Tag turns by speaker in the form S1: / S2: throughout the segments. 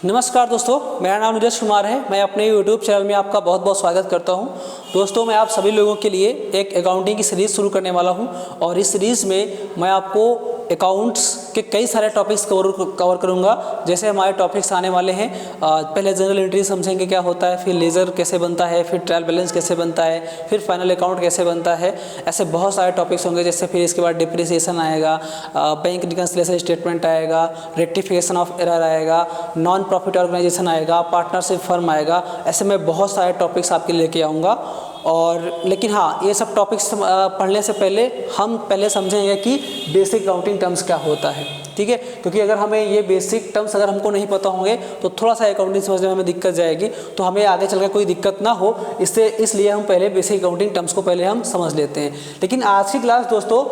S1: नमस्कार दोस्तों, मेरा नाम नीरज कुमार है। मैं अपने YouTube चैनल में आपका बहुत बहुत स्वागत करता हूं। दोस्तों, मैं आप सभी लोगों के लिए एक अकाउंटिंग की सीरीज़ शुरू करने वाला हूं और इस सीरीज़ में मैं आपको अकाउंट्स के कई सारे टॉपिक्स कवर करूंगा। जैसे हमारे टॉपिक्स आने वाले हैं, पहले जनरल एंट्री समझेंगे क्या होता है, फिर लेजर कैसे बनता है, फिर ट्रायल बैलेंस कैसे बनता है, फिर फाइनल अकाउंट कैसे बनता है। ऐसे बहुत सारे टॉपिक्स होंगे। जैसे फिर इसके बाद डिप्रिसिएशन आएगा, बैंक रिकन्सिलिएशन स्टेटमेंट आएगा, रेक्टिफिकेशन ऑफ एरर आएगा, नॉन प्रॉफिट ऑर्गेनाइजेशन आएगा, पार्टनरशिप फर्म आएगा। ऐसे मैं बहुत सारे टॉपिक्स आपके लिए लेके आऊँगा। और लेकिन हाँ, ये सब टॉपिक्स पढ़ने से पहले हम पहले समझेंगे कि बेसिक अकाउंटिंग टर्म्स क्या होता है, ठीक है। क्योंकि अगर हमें ये बेसिक टर्म्स अगर हमको नहीं पता होंगे तो थोड़ा सा अकाउंटिंग समझने में हमें दिक्कत जाएगी, तो हमें आगे चलकर कोई दिक्कत ना हो, इसलिए हम पहले बेसिक अकाउंटिंग टर्म्स को पहले हम समझ लेते हैं। लेकिन आज की क्लास दोस्तों,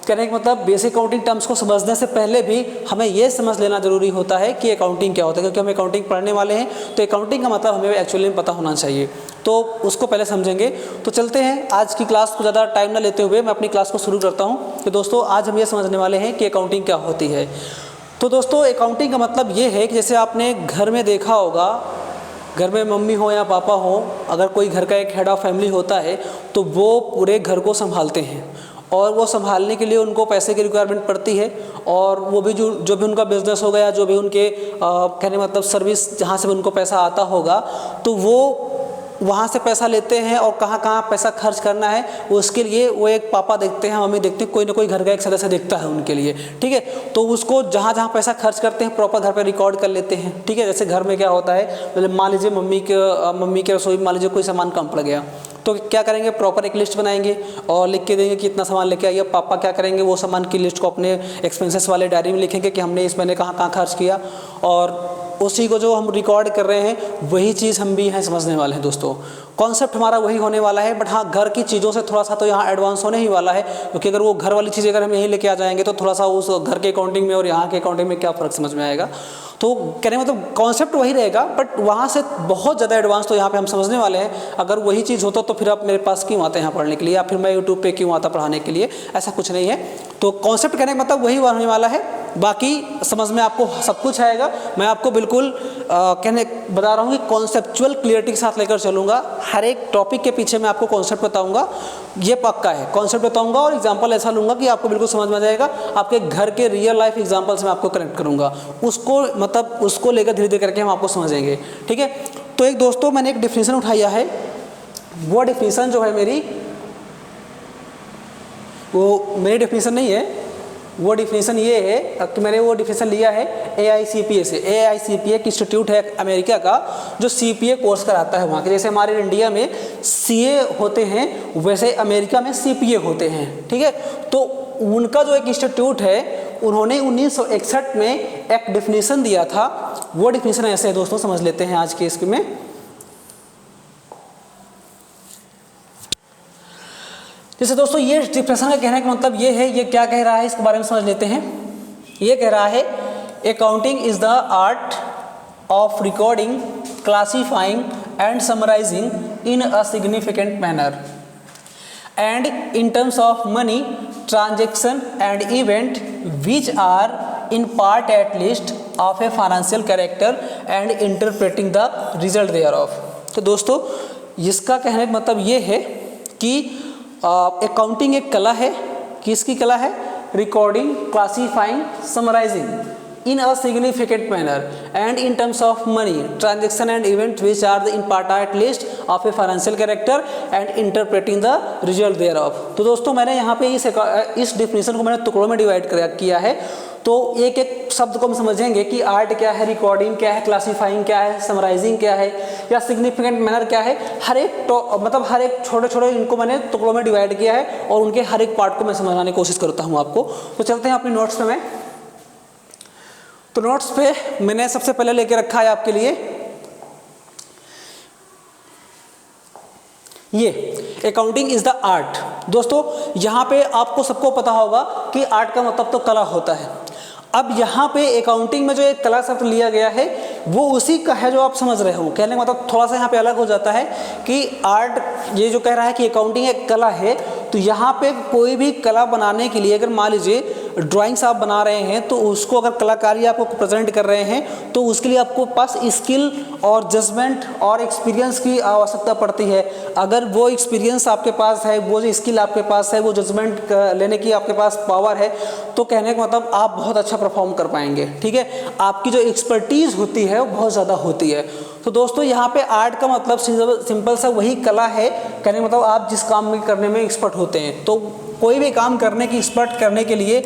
S1: कहने का मतलब बेसिक अकाउंटिंग टर्म्स को समझने से पहले भी हमें ये समझ लेना जरूरी होता है कि अकाउंटिंग क्या होता है। क्योंकि हम अकाउंटिंग पढ़ने वाले हैं तो अकाउंटिंग का मतलब हमें एक्चुअली में पता होना चाहिए, तो उसको पहले समझेंगे। तो चलते हैं, आज की क्लास को ज़्यादा टाइम ना लेते हुए मैं अपनी क्लास को शुरू करता हूँ। तो दोस्तों, आज हम ये समझने वाले हैं कि अकाउंटिंग क्या होती है। तो दोस्तों, अकाउंटिंग का मतलब ये है कि जैसे आपने घर में देखा होगा, घर में मम्मी हो या पापा हो, अगर कोई घर का एक हेड ऑफ फैमिली होता है तो वो पूरे घर को संभालते हैं और वो संभालने के लिए उनको पैसे की रिक्वायरमेंट पड़ती है। और वो भी जो भी उनका बिजनेस होगा या जो भी उनके कहने मतलब सर्विस जहाँ से उनको पैसा आता होगा, तो वो वहाँ से पैसा लेते हैं और कहाँ कहाँ पैसा खर्च करना है उसके लिए वो एक पापा देखते हैं, मम्मी देखते हैं, कोई ना कोई घर का एक सदस्य देखता है उनके लिए, ठीक है। तो उसको जहाँ जहाँ पैसा खर्च करते हैं प्रॉपर घर पे रिकॉर्ड कर लेते हैं, ठीक है। जैसे घर में क्या होता है, मतलब मान लीजिए मम्मी के रसोई में मान लीजिए कोई सामान कम पड़ गया, तो क्या करेंगे, प्रॉपर एक लिस्ट बनाएंगे और लिख के देंगे कि इतना सामान लेके आइए। पापा क्या करेंगे, वो सामान की लिस्ट को अपने एक्सपेंसेस वाले डायरी में लिखेंगे कि हमने इस महीने कहाँ कहाँ खर्च किया, और उसी को जो हम रिकॉर्ड कर रहे हैं वही चीज़ हम भी यहाँ समझने वाले हैं। दोस्तों, कॉन्सेप्ट हमारा वही होने वाला है, बट हाँ, घर की चीज़ों से थोड़ा सा तो यहाँ एडवांस होने ही वाला है। क्योंकि अगर वो घर वाली चीज़ अगर हम यहीं लेके आ जाएंगे तो थोड़ा सा उस घर के अकाउंटिंग में और यहाँ के अकाउंटिंग में क्या फ़र्क समझ में आएगा। तो कहने मतलब कॉन्सेप्ट वही रहेगा, बट वहाँ से बहुत ज़्यादा एडवांस तो यहाँ पे हम समझने वाले हैं। अगर वही चीज़ होता तो फिर आप मेरे पास क्यों आते हैं यहाँ पढ़ने के लिए, या फिर मैं यूट्यूब पे क्यों आता पढ़ाने के लिए, ऐसा कुछ नहीं है। तो कॉन्सेप्ट कहने का मतलब वही होने वाला है, बाकी समझ में आपको सब कुछ आएगा। मैं आपको बिल्कुल कहने बता रहा हूँ कि कॉन्सेप्चुअल क्लियरिटी के साथ लेकर चलूँगा। हर एक टॉपिक के पीछे मैं आपको कॉन्सेप्ट बताऊँगा, ये पक्का है। कॉन्सेप्ट बताऊँगा और एग्जांपल ऐसा लूँगा कि आपको बिल्कुल समझ में आ जाएगा। आपके घर के रियल लाइफ एग्जांपल से मैं आपको कनेक्ट करूँगा, उसको लेकर धीरे धीरे करके हम आपको समझेंगे, ठीक है। तो एक दोस्तों, मैंने एक डिफिनीशन उठाया है। वो डिफिनीशन जो है मेरी डिफिनीशन नहीं है, वो डिफिनीशन ये है कि मैंने वो डिफिनीशन लिया है AICPA से। AICPA एक इंस्टीट्यूट है अमेरिका का जो CPA कोर्स कराता है वहाँ के। जैसे हमारे इंडिया में CA होते हैं, वैसे अमेरिका में CPA होते हैं, ठीक है। तो उनका जो एक इंस्टीट्यूट है, उन्होंने 1961 में एक डिफिनीशन दिया था। वो डिफिनीशन ऐसे है दोस्तों, समझ लेते हैं आज के इसमें। जैसे दोस्तों, ये डिफिनीशन का कहने का मतलब ये है, ये क्या कह रहा है इसके बारे में समझ लेते हैं। ये कह रहा है, accounting is the art of recording, classifying and summarising in a significant manner and in terms of money, transaction and event which are in part at least of a financial character and interpreting the result thereof। तो दोस्तों, इसका कहने का मतलब ये है कि accounting एक कला है। किसकी कला है? Recording, classifying, summarising in a significant manner and in terms of money, transaction and event which are in part at least of a financial character and interpreting the result thereof। तो दोस्तों, मैंने यहाँ पे इस डिफिनीशन को मैंने टुकड़ों में डिवाइड किया है। तो एक एक शब्द को हम समझेंगे कि आर्ट क्या है, रिकॉर्डिंग क्या है, क्लासीफाइंग क्या है, समराइजिंग क्या है, या सिग्निफिकेंट मैनर क्या है। हर एक छोटे छोटे इनको मैंने टुकड़ों में डिवाइड किया है और उनके हर एक पार्ट को मैं समझाने की कोशिश करता हूँ आपको। तो चलते हैं अपनी नोट्स पे। तो नोट्स पे मैंने सबसे पहले लेके रखा है आपके लिए ये अकाउंटिंग इज द आर्ट। दोस्तों, यहाँ पे आपको सबको पता होगा कि आर्ट का मतलब तो कला होता है। अब यहाँ पे अकाउंटिंग में जो एक कला शब्द लिया गया है वो उसी का है जो आप समझ रहे हो। कहने का मतलब थोड़ा सा यहाँ पे अलग हो जाता है कि आर्ट, ये जो कह रहा है कि अकाउंटिंग एक कला है, तो यहाँ पे कोई भी कला बनाने के लिए अगर मान लीजिए ड्राइंग्स आप बना रहे हैं तो उसको अगर कलाकारी आपको प्रेजेंट कर रहे हैं तो उसके लिए आपको पास स्किल और जजमेंट और एक्सपीरियंस की आवश्यकता पड़ती है। अगर वो एक्सपीरियंस आपके पास है, वो जो स्किल आपके पास है, वो जजमेंट लेने की आपके पास पावर है, तो कहने का मतलब आप बहुत अच्छा परफॉर्म कर पाएंगे। ठीक है, आपकी जो एक्सपर्टीज़ होती है वो बहुत ज़्यादा होती है। तो दोस्तों यहाँ पे आर्ट का मतलब सिंपल सा वही कला है, कहने का मतलब आप जिस काम में करने में एक्सपर्ट होते हैं। तो कोई भी काम करने की एक्सपर्ट करने के लिए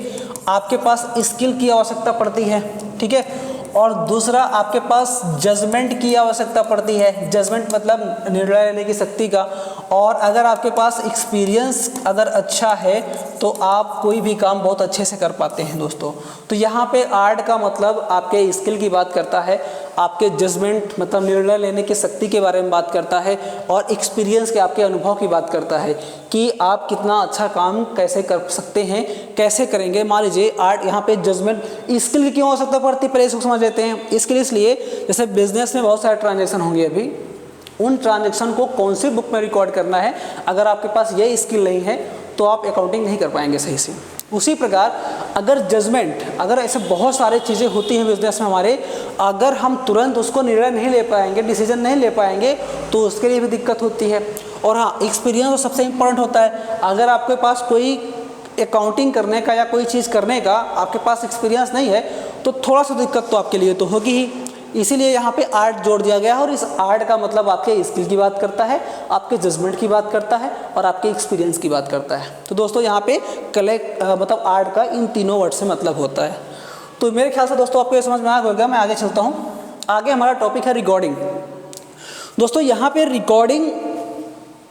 S1: आपके पास स्किल की आवश्यकता पड़ती है। ठीक है, और दूसरा आपके पास जजमेंट की आवश्यकता पड़ती है। जजमेंट मतलब निर्णय लेने की शक्ति का। और अगर आपके पास एक्सपीरियंस अगर अच्छा है तो आप कोई भी काम बहुत अच्छे से कर पाते हैं दोस्तों। तो यहाँ पे आर्ट का मतलब आपके स्किल की बात करता है, आपके जजमेंट मतलब निर्णय लेने की शक्ति के बारे में बात करता है, और एक्सपीरियंस के आपके अनुभव की बात करता है कि आप कितना अच्छा काम कैसे कर सकते हैं, कैसे करेंगे। मान लीजिए आर्ट यहाँ पे जजमेंट स्किल की क्यों आवश्यकता पड़ती है, पहले इसको समझ लेते हैं। स्किल इसलिए जैसे बिजनेस में बहुत सारे ट्रांजेक्शन होंगे, अभी उन ट्रांजेक्शन को कौन सी बुक में रिकॉर्ड करना है, अगर आपके पास ये स्किल नहीं है तो आप अकाउंटिंग नहीं कर पाएंगे सही से। उसी प्रकार अगर जजमेंट, अगर ऐसे बहुत सारे चीज़ें होती हैं बिजनेस में हमारे, अगर हम तुरंत उसको निर्णय नहीं ले पाएंगे, डिसीजन नहीं ले पाएंगे, तो उसके लिए भी दिक्कत होती है। और हाँ, एक्सपीरियंस सबसे इम्पोर्टेंट होता है। अगर आपके पास कोई अकाउंटिंग करने का या कोई चीज़ करने का आपके पास एक्सपीरियंस नहीं है तो थोड़ा सा दिक्कत तो आपके लिए तो होगी ही। इसीलिए यहाँ पे आर्ट जोड़ दिया गया है, और इस आर्ट का मतलब आपके स्किल की बात करता है, आपके जजमेंट की बात करता है, और आपके एक्सपीरियंस की बात करता है। तो दोस्तों यहाँ पे मतलब आर्ट का इन तीनों वर्ड से मतलब होता है। तो मेरे ख्याल से दोस्तों आपको ये समझ में आ गया। मैं आगे चलता हूँ। आगे हमारा टॉपिक है रिकॉर्डिंग। दोस्तों यहाँ पे रिकॉर्डिंग,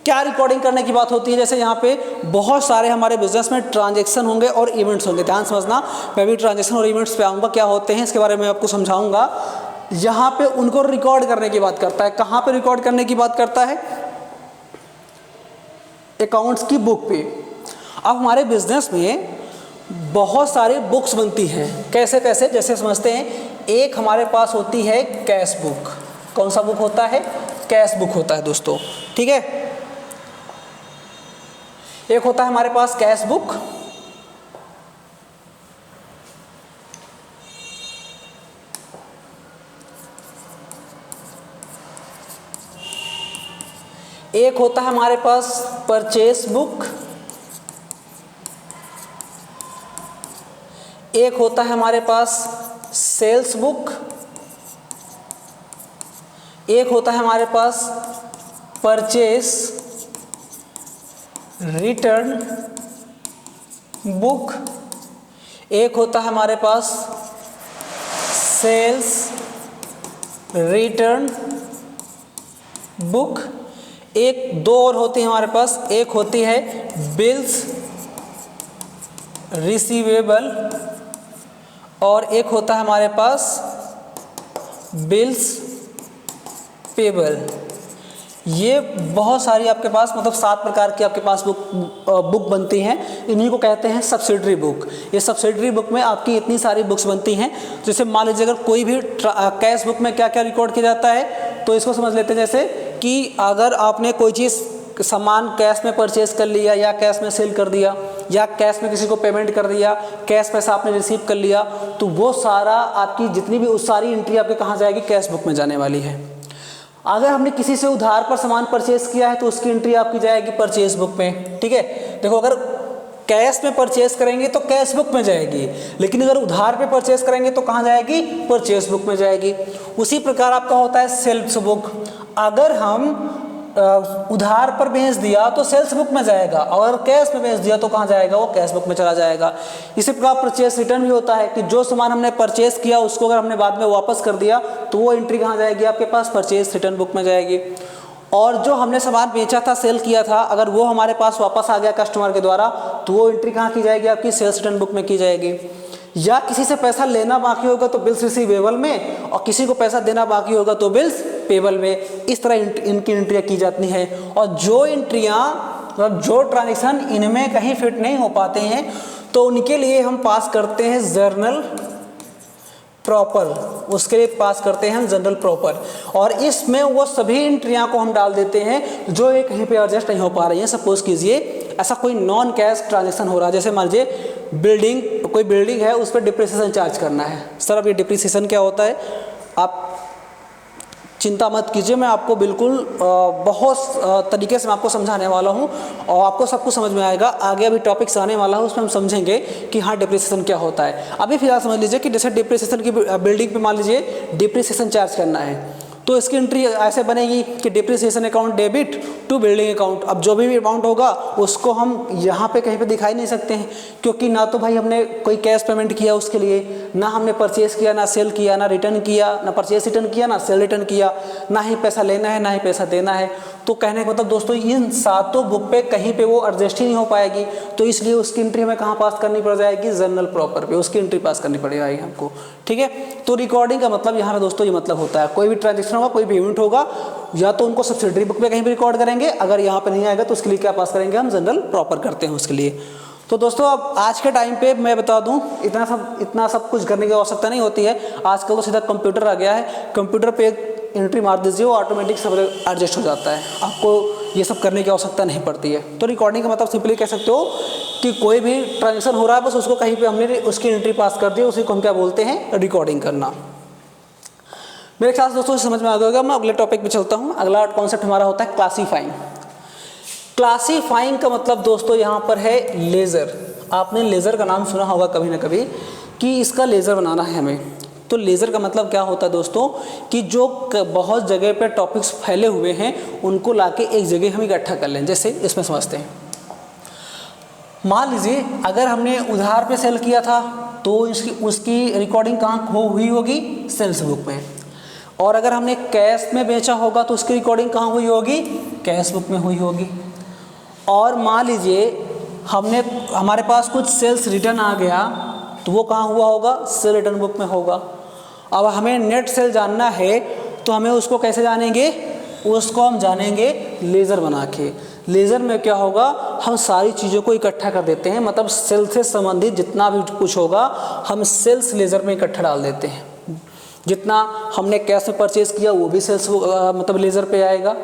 S1: क्या रिकॉर्डिंग करने की बात होती है, जैसे यहाँ पे बहुत सारे हमारे बिजनेस में ट्रांजैक्शन होंगे और इवेंट्स होंगे। ध्यान समझना, मैं भी ट्रांजैक्शन और इवेंट्स पे आऊँगा, क्या होते हैं इसके बारे में आपको समझाऊंगा। यहाँ पे उनको रिकॉर्ड करने की बात करता है। कहाँ पे रिकॉर्ड करने की बात करता है? अकाउंट्स की बुक पे। अब हमारे बिजनेस में बहुत सारे बुक्स बनती हैं। कैसे कैसे, जैसे समझते हैं, एक हमारे पास होती है कैश बुक। कौन सा बुक होता है? कैश बुक होता है दोस्तों। ठीक है, एक होता है हमारे पास कैश बुक, एक होता है हमारे पास परचेस बुक, एक होता है हमारे पास सेल्स बुक, एक होता है हमारे पास परचेस रिटर्न बुक, एक होता है हमारे पास सेल्स रिटर्न बुक, एक दो और होती है हमारे पास, एक होती है बिल्स रिसीवेबल, और एक होता है हमारे पास बिल्स पेबल। ये बहुत सारी आपके पास मतलब 7 प्रकार की आपके पास बुक बनती हैं। इन्हीं को कहते हैं सब्सिडरी बुक। ये सब्सिडरी बुक में आपकी इतनी सारी बुक्स बनती हैं। जैसे मान लीजिए अगर कोई भी कैश बुक में क्या क्या रिकॉर्ड किया जाता है, तो इसको समझ लेते हैं। जैसे कि अगर आपने कोई चीज़ सामान कैश में परचेज कर लिया, या कैश में सेल कर दिया, या कैश में किसी को पेमेंट कर दिया, कैश पैसा आपने रिसीव कर लिया, तो वो सारा आपकी जितनी भी उस सारी एंट्री आपके कहाँ जाएगी? कैश बुक में जाने वाली है। अगर हमने किसी से उधार पर सामान परचेज किया है तो उसकी एंट्री आपकी जाएगी परचेज बुक में। ठीक है, देखो अगर कैश में परचेज करेंगे तो कैश बुक में जाएगी, लेकिन अगर उधार पे परचेज करेंगे तो कहाँ जाएगी? परचेज बुक में जाएगी। उसी प्रकार आपका होता है सेल्स बुक। अगर हम उधार पर बेच दिया तो सेल्स बुक में जाएगा, और कैश में बेच दिया तो कहाँ जाएगा? वो कैश बुक में चला जाएगा। इसी प्रकार परचेस रिटर्न भी होता है कि जो सामान हमने परचेस किया उसको अगर हमने बाद में वापस कर दिया तो वो एंट्री कहाँ जाएगी? आपके पास परचेस रिटर्न बुक में जाएगी। और जो हमने सामान बेचा था, सेल किया था, अगर वो हमारे पास वापस आ गया कस्टमर के द्वारा, तो वो एंट्री कहाँ की जाएगी? आपकी सेल्स रिटर्न बुक में की जाएगी। या किसी से पैसा लेना बाकी होगा तो बिल्स रिसीवेबल में, और किसी को पैसा देना बाकी होगा तो बिल्स पेबल में। इस तरह इनकी एंट्रियाँ की जाती हैं। और जो एंट्रियाँ मतलब जो ट्रांजेक्शन इनमें कहीं फिट नहीं हो पाते हैं तो उनके लिए हम पास करते हैं जर्नल प्रॉपर, उसके लिए पास करते हैं हम जनरल प्रॉपर। और इसमें वो सभी एंट्रियाँ को हम डाल देते हैं जो ये कहीं पे एडजस्ट नहीं हो पा रही हैं। सपोज कीजिए ऐसा कोई नॉन कैश ट्रांजेक्शन हो रहा है, जैसे मान लीजिए बिल्डिंग कोई बिल्डिंग है उस पर डिप्रिसिएशन चार्ज करना है। सर अब ये डिप्रिसिएशन क्या होता है, आप चिंता मत कीजिए, मैं आपको बिल्कुल बहुत तरीके से मैं आपको समझाने वाला हूँ और आपको सब कुछ समझ में आएगा। आगे अभी टॉपिक्स आने वाला है उसमें हम समझेंगे कि हाँ डिप्रिसिएशन क्या होता है। अभी फिलहाल समझ लीजिए कि जैसे डिप्रिसिएशन की बिल्डिंग पे मान लीजिए डिप्रिसिएशन चार्ज करना है, तो इसकी एंट्री ऐसे बनेगी कि depreciation account debit to building account. अब जो भी अमाउंट होगा उसको हम यहाँ पे कहीं पे दिखाई नहीं सकते हैं, क्योंकि ना तो भाई हमने कोई कैश पेमेंट किया उसके लिए, ना हमने परचेस किया, ना सेल किया, ना रिटर्न किया, ना परचेस रिटर्न किया, ना सेल रिटर्न किया, ना ही पैसा लेना है ना ही पैसा देना है। तो कहने का मतलब दोस्तों इन सातों बुक पे कहीं पे वो एडजस्ट ही नहीं हो पाएगी, तो इसलिए उसकी एंट्री हमें कहाँ पास करनी पड़ जाएगी, जनरल प्रॉपर पे उसकी एंट्री पास करनी पड़ जाएगी हमको। ठीक है, तो रिकॉर्डिंग का मतलब यहाँ पे दोस्तों ये मतलब होता है कोई भी ट्रांजेक्शन होगा, कोई भी इवेंट होगा, या तो उनको सब्सिडरी बुक में कहीं भी रिकॉर्ड करेंगे, अगर यहाँ पे नहीं आएगा तो उसके लिए क्या पास करेंगे हम, जनरल प्रॉपर करते हैं उसके लिए। तो दोस्तों अब आज के टाइम पे मैं बता दूं इतना सब कुछ करने की आवश्यकता नहीं होती है। आजकल तो सीधा कंप्यूटर आ गया है, कंप्यूटर पे एंट्री मार दीजिए वो ऑटोमेटिक सब एडजस्ट हो जाता है, आपको ये सब करने की आवश्यकता नहीं पड़ती है। तो रिकॉर्डिंग का मतलब सिंपली कह सकते हो कि कोई भी ट्रांजेक्शन हो रहा है बस उसको कहीं पे हमने उसकी एंट्री पास कर दी, उसी को हम क्या बोलते हैं, रिकॉर्डिंग करना। मेरे ख्याल से दोस्तों समझ में आ गया होगा। मैं अगले टॉपिक पे चलता हूँ। अगला कॉन्सेप्ट हमारा होता है क्लासीफाइंग। क्लासीफाइंग का मतलब दोस्तों यहाँ पर है लेज़र। आपने लेज़र का नाम सुना होगा कभी ना कभी कि इसका लेज़र बनाना है हमें। तो लेज़र का मतलब क्या होता है दोस्तों कि जो बहुत जगह पे टॉपिक्स फैले हुए हैं उनको लाके एक जगह हम इकट्ठा कर लें। जैसे इसमें समझते हैं, मान लीजिए अगर हमने उधार पे सेल किया था तो उसकी रिकॉर्डिंग कहाँ हुई होगी, सेल्स बुक में। और अगर हमने कैश में बेचा होगा तो उसकी रिकॉर्डिंग कहाँ हुई होगी, कैश बुक में हुई होगी। और मान लीजिए हमारे पास कुछ सेल्स रिटर्न आ गया तो वो कहाँ हुआ होगा, सेल रिटर्न बुक में होगा। अब हमें नेट सेल जानना है तो हमें उसको कैसे जानेंगे, उसको हम जानेंगे लेज़र बना के। लेज़र में क्या होगा, हम सारी चीज़ों को इकट्ठा कर देते हैं, मतलब सेल से संबंधित जितना भी कुछ होगा हम सेल्स लेज़र में इकट्ठा डाल देते हैं। जितना हमने कैश में परचेज़ किया वो भी सेल्स मतलब लेज़र पे आएगा,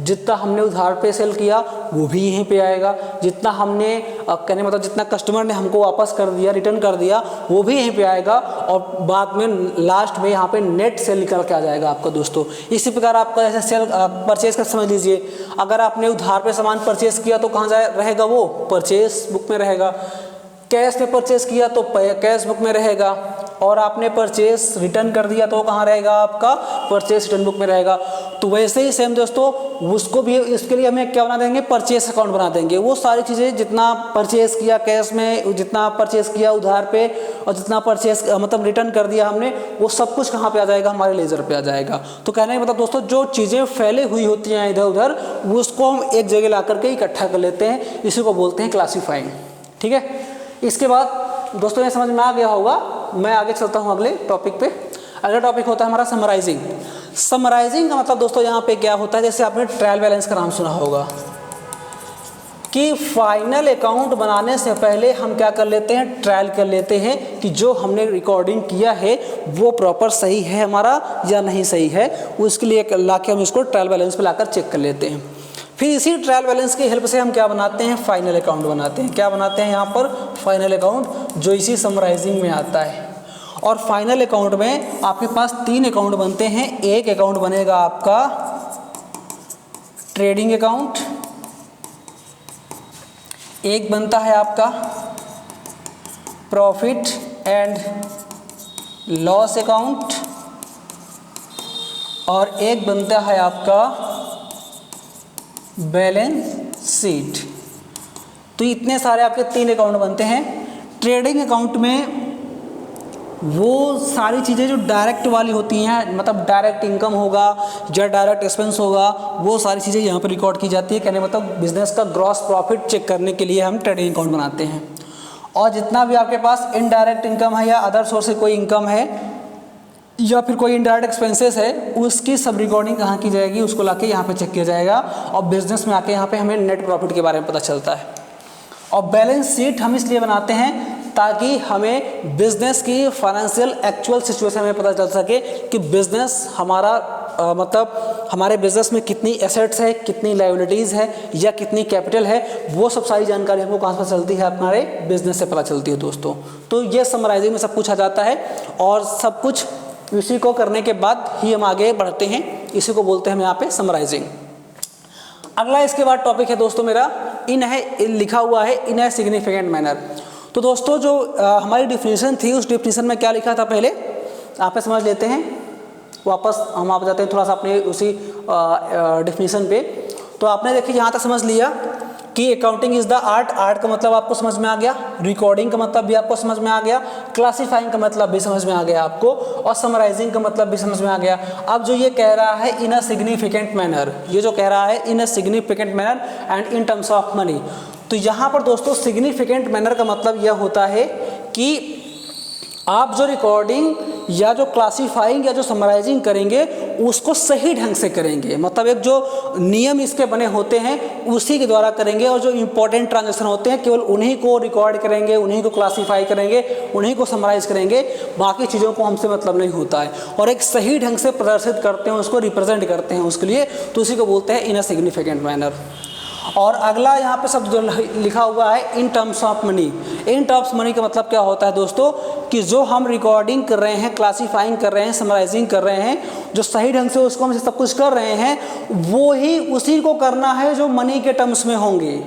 S1: जितना हमने उधार पे सेल किया वो भी यहीं पे आएगा, जितना हमने कहने मतलब जितना कस्टमर ने हमको वापस कर दिया, रिटर्न कर दिया, वो भी यहीं पे आएगा। और बाद में लास्ट में यहाँ पे नेट सेल निकल के आ जाएगा आपका दोस्तों। इसी प्रकार आपका जैसे सेल परचेज का समझ लीजिए, अगर आपने उधार पे सामान परचेज किया तो कहाँ रहेगा, वो परचेज बुक में रहेगा। कैश में परचेज किया तो कैश बुक में रहेगा, और आपने परचेस रिटर्न कर दिया तो कहाँ रहेगा, आपका परचेस रिटर्न बुक में रहेगा। तो वैसे ही सेम दोस्तों उसको भी, इसके लिए हमें क्या बना देंगे, परचेस अकाउंट बना देंगे। वो सारी चीज़ें जितना परचेस किया कैश में, जितना परचेस किया उधार पे, और जितना परचेस मतलब रिटर्न कर दिया हमने, वो सब कुछ कहाँ पे आ जाएगा, हमारे लेज़र पे आ जाएगा। तो कहने का मतलब दोस्तों जो चीज़ें फैले हुई होती हैं इधर उधर, उसको हम एक जगह ला करके इकट्ठा कर लेते हैं, इसी को बोलते हैं क्लासीफाइंग। ठीक है, इसके बाद दोस्तों ये समझ में आ गया होगा। मैं आगे चलता हूँ अगले टॉपिक पे। अगला टॉपिक होता है हमारा समराइजिंग। समराइजिंग का मतलब दोस्तों यहाँ पे क्या होता है, जैसे आपने ट्रायल बैलेंस का नाम सुना होगा कि फाइनल अकाउंट बनाने से पहले हम क्या कर लेते हैं, ट्रायल कर लेते हैं कि जो हमने रिकॉर्डिंग किया है वो प्रॉपर सही है हमारा या नहीं सही है। उसके लिए लाके हम इसको ट्रायल बैलेंस पे लाकर चेक कर लेते हैं। फिर इसी ट्रायल बैलेंस की हेल्प से हम क्या बनाते हैं, फाइनल अकाउंट बनाते हैं। क्या बनाते हैं यहाँ पर, फाइनल अकाउंट, जो इसी समराइजिंग में आता है। और फाइनल अकाउंट में आपके पास 3 अकाउंट बनते हैं। एक अकाउंट बनेगा आपका ट्रेडिंग अकाउंट, एक बनता है आपका प्रॉफिट एंड लॉस अकाउंट, और एक बनता है आपका बैलेंस शीट। तो इतने सारे आपके 3 अकाउंट बनते हैं। ट्रेडिंग अकाउंट में वो सारी चीज़ें जो डायरेक्ट वाली होती हैं, मतलब डायरेक्ट इनकम होगा या डायरेक्ट एक्सपेंस होगा, वो सारी चीज़ें यहाँ पर रिकॉर्ड की जाती है। कहने मतलब बिजनेस का ग्रॉस प्रॉफिट चेक करने के लिए हम ट्रेडिंग अकाउंट बनाते हैं। और जितना भी आपके पास इनडायरेक्ट इनकम है या अदर सोर्स से कोई इनकम है या फिर कोई इनडायरेक्ट एक्सपेंसेस है, उसकी सब रिकॉर्डिंग कहाँ की जाएगी, उसको लाके यहाँ पे चेक किया जाएगा। और बिजनेस में आके यहाँ पे हमें नेट प्रॉफिट के बारे में पता चलता है। और बैलेंस शीट हम इसलिए बनाते हैं ताकि हमें बिजनेस की फाइनेंशियल एक्चुअल सिचुएशन में पता चल सके कि बिजनेस हमारा मतलब हमारे बिजनेस में कितनी एसेट्स है, कितनी लायबिलिटीज़ है या कितनी कैपिटल है, वो सब सारी जानकारी हमको कहाँ से चलती है, हमारे बिजनेस से पता चलती है दोस्तों। तो ये समराइजिंग में सब कुछ आ जाता है और सब कुछ इसी को करने के बाद ही हम आगे बढ़ते हैं, इसी को बोलते हैं हम यहाँ पे समराइजिंग। अगला इसके बाद टॉपिक है दोस्तों मेरा इन है, लिखा हुआ है इन ए सिग्निफिकेंट मैनर। तो दोस्तों जो हमारी डिफिनीशन थी उस डिफिनीशन में क्या लिखा था पहले आप समझ लेते हैं, वापस हम आप जाते हैं थोड़ा सा अपने उसी डिफिनीशन पे। तो आपने देखिए यहाँ तक समझ लिया कि accounting is the art, art का मतलब आपको समझ में आ गया, रिकॉर्डिंग का मतलब भी आपको समझ में आ गया, क्लासीफाइंग का मतलब भी समझ में आ गया आपको, और समराइजिंग का मतलब भी समझ में आ गया। अब जो ये कह रहा है इन अ सिग्निफिकेंट मैनर, ये जो कह रहा है in a significant manner and in terms of money, तो यहाँ पर दोस्तों सिग्निफिकेंट मैनर का मतलब यह होता है कि आप जो रिकॉर्डिंग या जो क्लासीफाइंग या जो समराइजिंग करेंगे उसको सही ढंग से करेंगे, मतलब एक जो नियम इसके बने होते हैं उसी के द्वारा करेंगे, और जो इम्पोर्टेंट ट्रांजैक्शन होते हैं केवल उन्हीं को रिकॉर्ड करेंगे, उन्हीं को क्लासीफाई करेंगे, उन्हीं को समराइज करेंगे, बाकी चीज़ों को हमसे मतलब नहीं होता है, और एक सही ढंग से प्रदर्शित करते हैं, उसको रिप्रेजेंट करते हैं उसके लिए, तो उसी को बोलते हैं इन अ सिग्निफिकेंट मैनर। और अगला यहाँ पे शब्द जो लिखा हुआ है इन terms of money, in terms money का मतलब क्या होता है दोस्तों कि जो हम रिकॉर्डिंग कर रहे हैं, क्लासीफाइंग कर रहे हैं, समराइजिंग कर रहे हैं, जो सही ढंग से उसको हम सब कुछ कर रहे हैं, वो ही उसी को करना है जो मनी के टर्म्स में होंगे,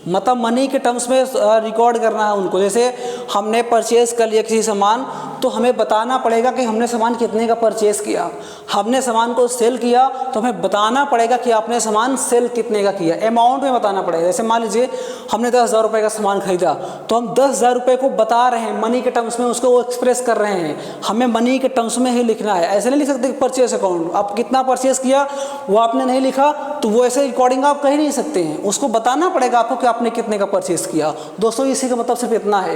S1: मतलब मनी के टर्म्स में रिकॉर्ड करना है उनको। जैसे हमने परचेज़ कर लिया किसी सामान, तो हमें बताना पड़ेगा कि हमने सामान कितने का परचेज़ किया, हमने सामान को सेल किया तो हमें बताना पड़ेगा कि आपने सामान सेल कितने का किया, अमाउंट में बताना पड़ेगा। जैसे मान लीजिए हमने 10,000 रुपये का सामान खरीदा, तो हम 10,000 रुपये को बता रहे हैं मनी के टर्म्स में, उसको वो एक्सप्रेस कर रहे हैं, हमें मनी के टर्म्स में ही लिखना है। ऐसे नहीं लिख सकते परचेज अकाउंट, आप कितना परचेज़ किया वो आपने नहीं लिखा तो वो ऐसे रिकॉर्डिंग आप कह नहीं सकते हैं, उसको बताना पड़ेगा आपको कि आपने कितने का परचेज़ किया। दोस्तों इसी का मतलब सिर्फ इतना है।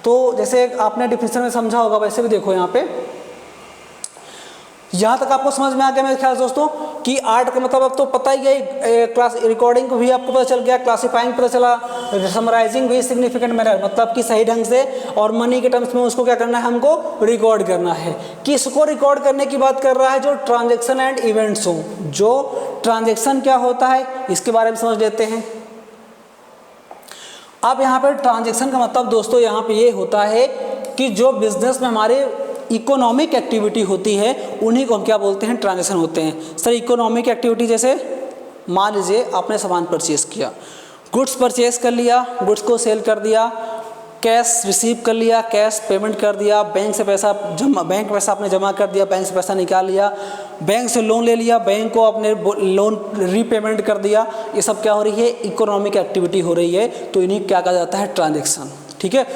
S1: तो जैसे आपने डिफिनीशन में समझा होगा वैसे भी देखो यहाँ पे, यहाँ तक आपको समझ में आ गया मेरे ख्याल दोस्तों कि आर्ट का मतलब अब तो पता ही है, क्लास रिकॉर्डिंग को भी आपको पता चल गया, क्लासीफाइंग पता चला, समराइजिंग भी सिग्निफिकेंट मैनर मतलब कि सही ढंग से, और मनी के टर्म्स में उसको क्या करना है, हमको रिकॉर्ड करना है। किसको रिकॉर्ड करने की बात कर रहा है, जो ट्रांजेक्शन एंड इवेंट्स हो। जो ट्रांजेक्शन क्या होता है इसके बारे में समझ लेते हैं। अब यहाँ पर ट्रांजेक्शन का मतलब दोस्तों यहाँ पे ये होता है कि जो बिजनेस में हमारे इकोनॉमिक एक्टिविटी होती है उन्हीं को हम क्या बोलते हैं, ट्रांजेक्शन होते हैं। सर इकोनॉमिक एक्टिविटी जैसे मान लीजिए आपने सामान परचेज़ किया, गुड्स परचेज़ कर लिया, गुड्स को सेल कर दिया, कैश रिसीव कर लिया, कैश पेमेंट कर दिया, बैंक से पैसा आपने जमा कर दिया, बैंक से पैसा निकाल लिया, बैंक से लोन ले लिया, बैंक को अपने लोन रीपेमेंट कर दिया, ये सब क्या हो रही है, इकोनॉमिक एक्टिविटी हो रही है, तो इन्हीं क्या कहा जाता है, ट्रांजैक्शन। ठीक है।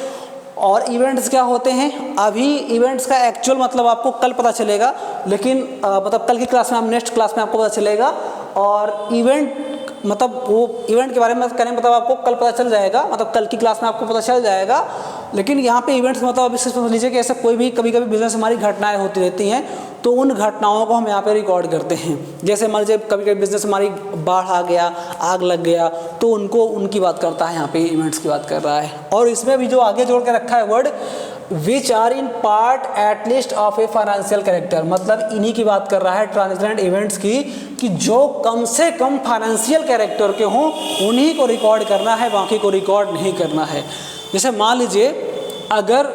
S1: और इवेंट्स क्या होते हैं, अभी इवेंट्स का एक्चुअल मतलब आपको कल पता चलेगा, लेकिन मतलब कल की क्लास में, नेक्स्ट क्लास में आपको पता चलेगा। और इवेंट मतलब वो इवेंट के बारे में कहने मतलब आपको कल पता चल जाएगा, मतलब कल की क्लास में आपको पता चल जाएगा। लेकिन यहाँ पे इवेंट्स मतलब अभी सिर्फ समझ लीजिए कि ऐसा कोई भी कभी कभी बिजनेस हमारी घटनाएं होती रहती हैं, तो उन घटनाओं को हम यहाँ पे रिकॉर्ड करते हैं। जैसे मान लीजिए कभी कभी बिजनेस हमारी बाढ़ आ गया, आग लग गया, तो उनकी बात करता है, यहाँ पे इवेंट्स की बात कर रहा है। और इसमें भी जो आगे जोड़ के रखा है word which are in part at least of a financial character, मतलब इन्हीं की बात कर रहा है ट्रांजेक्शन इवेंट्स की, कि जो कम से कम फाइनेंशियल कैरेक्टर के हों उन्हीं को रिकॉर्ड करना है, बाकी को रिकॉर्ड नहीं करना है। जैसे मान लीजिए अगर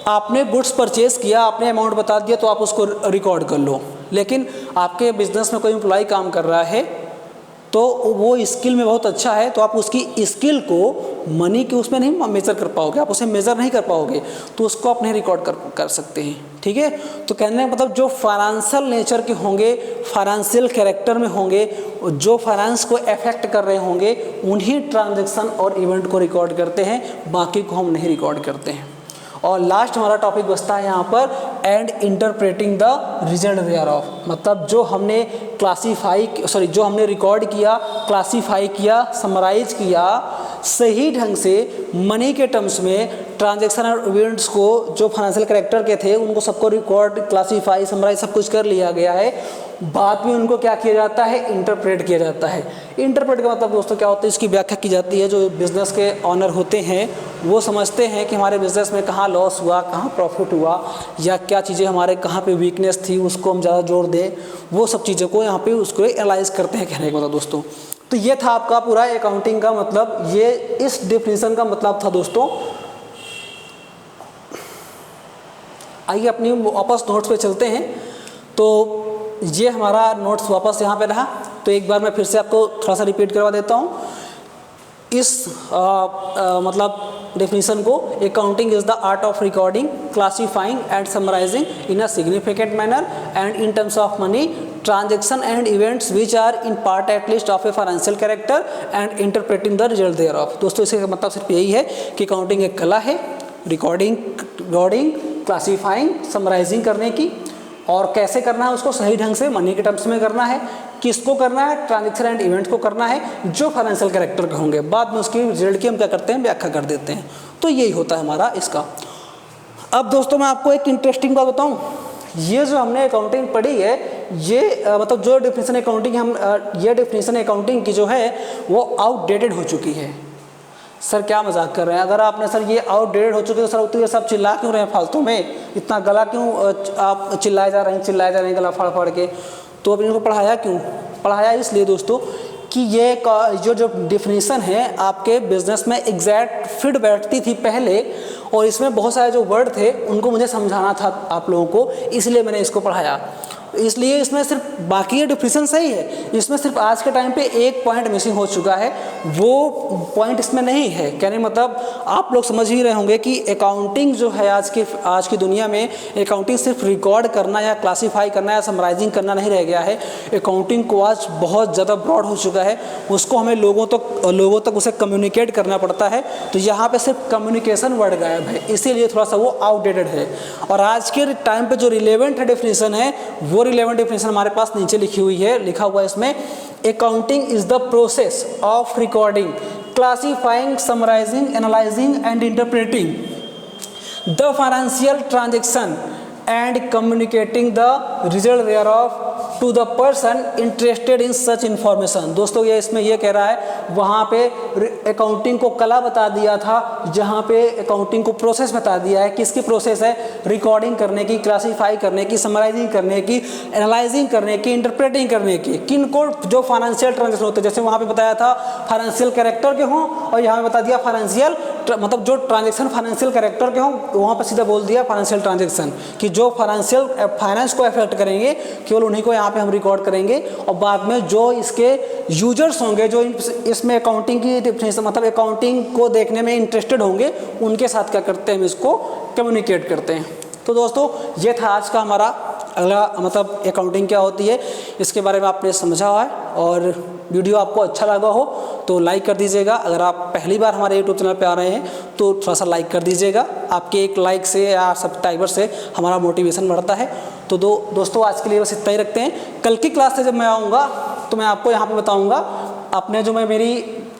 S1: आपने गुड्स परचेज़ किया, आपने अमाउंट बता दिया, तो आप उसको रिकॉर्ड कर लो। लेकिन आपके बिजनेस में कोई एम्प्लॉय काम कर रहा है, तो वो स्किल में बहुत अच्छा है, तो आप उसकी स्किल को मनी के उसमें नहीं मेज़र कर पाओगे, आप उसे मेज़र नहीं कर पाओगे, तो उसको आप नहीं रिकॉर्ड कर सकते हैं। ठीक है। तो कहने का मतलब जो फाइनेंशियल नेचर के होंगे, फाइनेंशियल कैरेक्टर में होंगे, जो फाइनेंस को अफेक्ट कर रहे होंगे, उन्हीं ट्रांजैक्शन और इवेंट को रिकॉर्ड करते हैं, बाकी को हम नहीं रिकॉर्ड करते हैं। और लास्ट हमारा टॉपिक बचता है यहाँ पर and interpreting the result thereof, मतलब जो हमने जो हमने रिकॉर्ड किया, क्लासीफाई किया, समराइज किया, सही ढंग से मनी के टर्म्स में ट्रांजैक्शन और इवेंट्स को जो फाइनेंशियल कैरेक्टर के थे उनको सबको रिकॉर्ड, क्लासीफाई, समराइज सब कुछ कर लिया गया है, बाद में उनको क्या किया जाता है, इंटरप्रेट किया जाता है। इंटरप्रेट का मतलब दोस्तों क्या होता है, इसकी व्याख्या की जाती है। जो बिज़नेस के ऑनर होते हैं वो समझते हैं कि हमारे बिज़नेस में कहाँ लॉस हुआ, कहाँ प्रॉफिट हुआ, या क्या चीज़ें हमारे कहाँ पे वीकनेस थी, उसको हम ज़्यादा जोर दें, वो सब चीज़ों को यहाँ पे उसको एनालाइज करते हैं, कहने का मतलब दोस्तों। तो ये था आपका पूरा अकाउंटिंग का मतलब, ये इस डेफिनेशन का मतलब था दोस्तों। आइए अपनी वापस नोट्स पे चलते हैं। तो ये हमारा नोट्स वापस यहाँ पे रहा, तो एक बार मैं फिर से आपको थोड़ा सा रिपीट करवा देता हूँ इस मतलब डेफिनेशन को। Accounting is the art of recording, classifying and summarising in a significant manner and in terms of money transaction and events which are in part at least of a financial character and interpreting the result thereof. दोस्तों इसका मतलब सिर्फ यही है कि accounting एक कला है, रिकॉर्डिंग, क्लासीफाइंग, समराइजिंग करने की, और कैसे करना है उसको सही ढंग से मनी के टर्म्स में करना है, किसको करना है, ट्रांजेक्शन एंड इवेंट्स को करना है जो फाइनेंशियल कैरेक्टर के होंगे, बाद में उसकी रिजल्ट की हम क्या करते हैं, व्याख्या कर देते हैं। तो यही होता है हमारा इसका। अब दोस्तों मैं आपको एक इंटरेस्टिंग बात बताऊं, ये जो हमने अकाउंटिंग पढ़ी है, ये मतलब जो डेफिनेशन अकाउंटिंग हम ये डेफिनेशन अकाउंटिंग की जो है वो आउटडेटेड हो चुकी है। सर क्या मजाक कर रहे हैं, अगर आपने सर ये आउटडेटेड हो चुके तो सर तो ये सब चिल्ला क्यों रहे हैं फालतू में, इतना गला क्यों आप चिल्लाए जा रहे हैं गला फाड़ फाड़ के, तो अब इनको पढ़ाया क्यों? पढ़ाया इसलिए दोस्तों कि ये जो डेफिनेशन है आपके बिजनेस में एग्जैक्ट फिट बैठती थी पहले, और इसमें बहुत सारे जो वर्ड थे उनको मुझे समझाना था आप लोगों को, इसलिए मैंने इसको पढ़ाया। इसलिए इसमें सिर्फ बाकी ये डिफिनेशन सही है, इसमें सिर्फ आज के टाइम पे एक पॉइंट मिसिंग हो चुका है, वो पॉइंट इसमें नहीं है। कहने मतलब आप लोग समझ ही रहे होंगे कि अकाउंटिंग जो है आज की दुनिया में अकाउंटिंग सिर्फ रिकॉर्ड करना या क्लासीफाई करना या समराइजिंग करना नहीं रह गया है। अकाउंटिंग को आज बहुत ज़्यादा ब्रॉड हो चुका है, उसको हमें लोगों तक उसे कम्युनिकेट करना पड़ता है। तो यहाँ पर सिर्फ कम्युनिकेशन वर्ड गायब है, इसीलिए थोड़ा सा वो आउटडेटेड है। और आज के टाइम पर जो रिलेवेंट डेफिनेशन है वो रिलेवेंट डेफिनेशन हमारे पास नीचे लिखी हुई है, लिखा हुआ है इसमें, accounting is the process of recording, classifying, summarising, analysing and interpreting the financial transaction and communicating the result thereof to the person interested in such information. दोस्तों ये इसमें ये कह रहा है, वहाँ पे अकाउंटिंग को कला बता दिया था, जहाँ पे अकाउंटिंग को प्रोसेस बता दिया है। किसकी प्रोसेस है? रिकॉर्डिंग करने की, क्लासीफाई करने की, समराइजिंग करने की, एनालाइजिंग करने की, इंटरप्रेटिंग करने की। किनको? जो फाइनेंशियल ट्रांजेक्शन होते हैं, जैसे वहाँ पे बताया था फाइनेंशियल कैरेक्टर के हों, और यहाँ पे बता दिया फाइनेंशियल मतलब जो ट्रांजेक्शन फाइनेंशियल कैरेक्टर के हों, वहाँ पर सीधा बोल दिया फाइनेंशियल ट्रांजेक्शन कि जो फाइनेंस को अफेक्ट करेंगे केवल उन्हीं को यहाँ पे हम रिकॉर्ड करेंगे, और बाद में जो इसके यूजर्स होंगे, जो इसमें अकाउंटिंग की डेफिनेशन मतलब अकाउंटिंग को देखने में इंटरेस्टेड होंगे, उनके साथ क्या करते हैं, हम इसको कम्युनिकेट करते हैं। तो दोस्तों ये था आज का हमारा अगला मतलब अकाउंटिंग क्या होती है, इसके बारे में आपने समझा हुआ है। और वीडियो आपको अच्छा लगा हो तो लाइक कर दीजिएगा। अगर आप पहली बार हमारे यूट्यूब चैनल पे आ रहे हैं तो थोड़ा सा लाइक कर दीजिएगा। आपके एक लाइक से या सब्सक्राइबर से हमारा मोटिवेशन बढ़ता है। तो दोस्तों आज के लिए बस इतना ही रखते हैं। कल की क्लास से जब मैं आऊँगा तो मैं आपको यहाँ पर बताऊँगा अपने जो मैं मेरी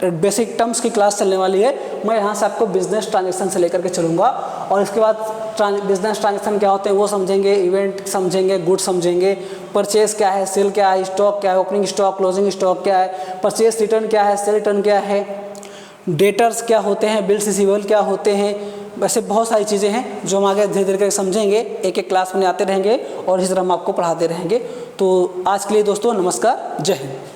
S1: बेसिक टर्म्स की क्लास चलने वाली है, मैं यहाँ से आपको बिजनेस ट्रांजैक्शन से लेकर के चलूँगा, और इसके बाद बिजनेस ट्रांजैक्शन क्या होते हैं वो समझेंगे, इवेंट समझेंगे, गुड समझेंगे, परचेस क्या है, सेल क्या है, स्टॉक क्या है, ओपनिंग स्टॉक, क्लोजिंग स्टॉक क्या है, परचेस रिटर्न क्या है, सेल रिटर्न क्या है, डेटर्स क्या होते हैं, बिल्स रिसीवेबल क्या होते हैं। वैसे बहुत सारी चीज़ें हैं जो हम आगे धीरे धीरे करके समझेंगे, एक एक क्लास में आते रहेंगे और इसी तरह हम आपको पढ़ाते रहेंगे। तो आज के लिए दोस्तों नमस्कार, जय हिंद।